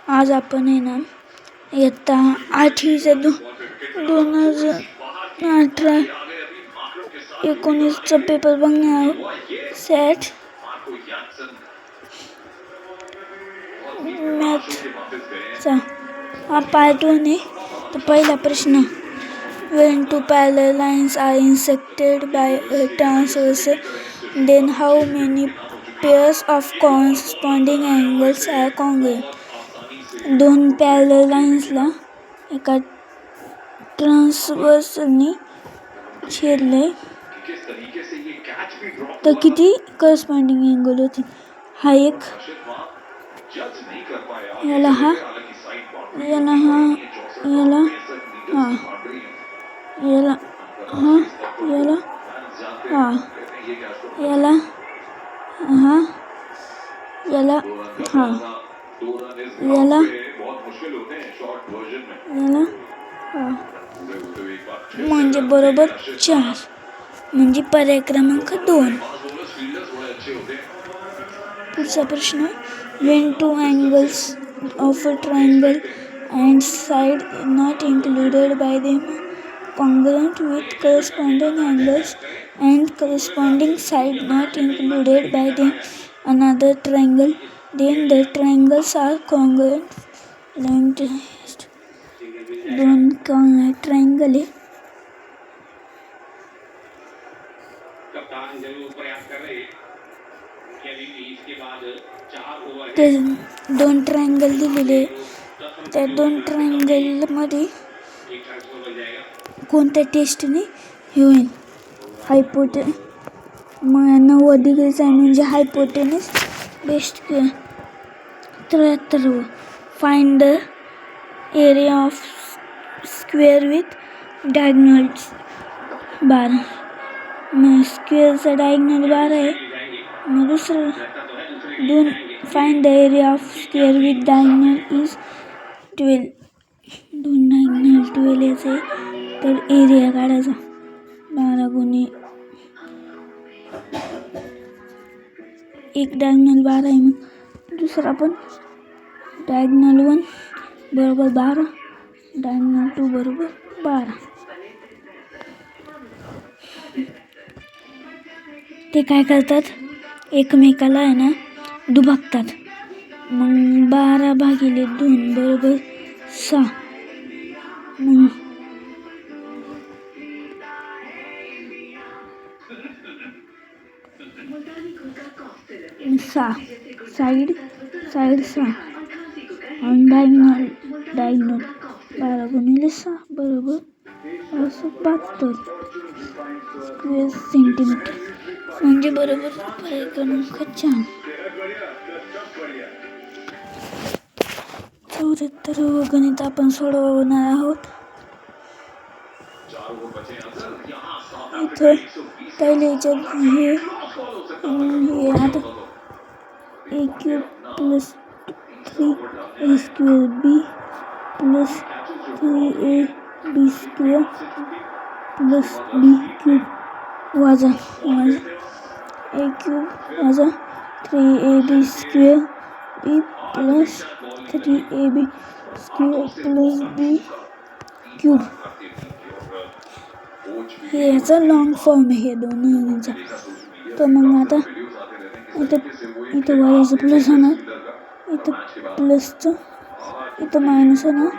आज आपण आहे ना इयत्ता 8वीचा 2018-19चा पेपर बघणार आहोत. सेट मॅथचा हा पार्ट 1 आहे. तर पहिला प्रश्न, when two parallel lines are intersected by a transversal, then how many pairs of corresponding angles are congruent? दोन पॅरलल लाईन्सला एका ट्रान्सव्हर्सलनी छेदले तर किती करस्पॉन्डिंग अँगल होते? हा एक, याला हा, याला हा, याला हा, याला हा, याला हा, याला हा, याला हा, याला हा, म्हणजे बरोबर 4, म्हणजे पर्याय क्रमांक 2. पुढचा प्रश्न, when two angles of a triangle and side not included by them congruent with corresponding angles and corresponding side not included by them another triangle, then the triangles are congruent. दोन ट्रायंगल आहे, ते दोन triangle दिलेले. त्या दोन triangle मध्ये कोणत्या टेस्टने हे होईल? 90 डिग्रीचा म्हणजे hypotenuse best. 73, find the area of square with diagonals 12. मग स्क्वेअरचा डायगोनल 12 आहे. मग दुसरं find the area of square with diagonal is 12. दोन डायगोनल 12 याचे तर एरिया काढायचा 12 गुणिले एक डायगोनल 12 आहे. मग दुसरा पण डायगोनल 1 बरोबर 12, डायगोनल 2 बरोबर 12. ते काय करतात, एकमेकाला आहे ना दुभागतात. मग 12 भागिले 2 बरोबर 6. मग 6 साईड 6 आणि डायगोनल 12 गुणिले 6 बरोबर 72 स्क्वेअर सेंटीमीटर, म्हणजे बरोबर पर्याय क्रमांक 4. 74 गणित आपण सोडवणार आहोत. इथे पहिले हे आता a cube plus 3a square b plus 3ab square plus b cube वजा a cube वजा 3ab square b plus 3ab square plus b cube. हे याचा लॉंग फॉर्म आहे हे दोन्हीचा. तर मग आता इथं वायचं प्लस होणार, इथं प्लसचं, इथं मायनस होणार,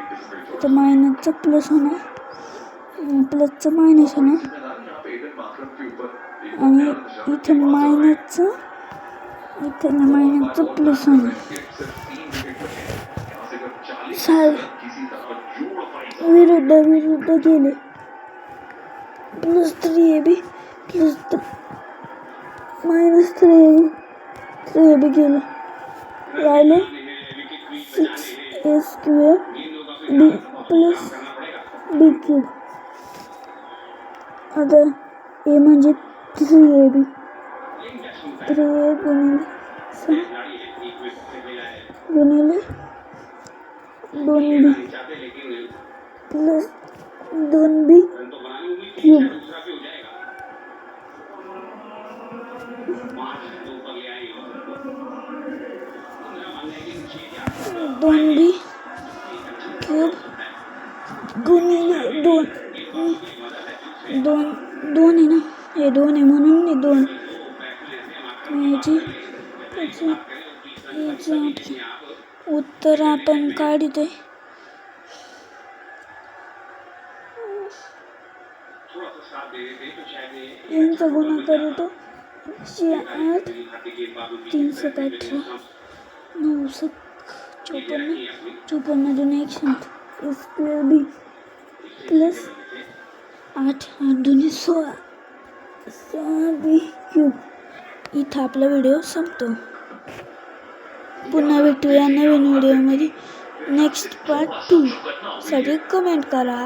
इथं मायनसचं प्लस होणार, प्लसचं मायनस होणार आणि इथं मायनसचं प्लस होणार. विरुद्ध गेले. Plus 3ab plus minus 3ab गेलं, राहिले 6a square b plus b cube. आता a म्हणजे 3ab, 3a गुणिले 6 गुणिले 2b plus 2b cube. 2b cube गुणिले 2 आहे ना, हे 2 आहे म्हणून 2 उत्तर आपण काढते. यांचा गुणाकार होतो 8 318 9 54 दून 100 स्क्वेअर बी प्लस 8 दून 16 बी क्यूब. इथं आपला व्हिडिओ संपतो. पुन्हा भेटूया नवीन व्हिडिओमध्ये. नेक्स्ट पार्ट 2 साठी कमेंट करा.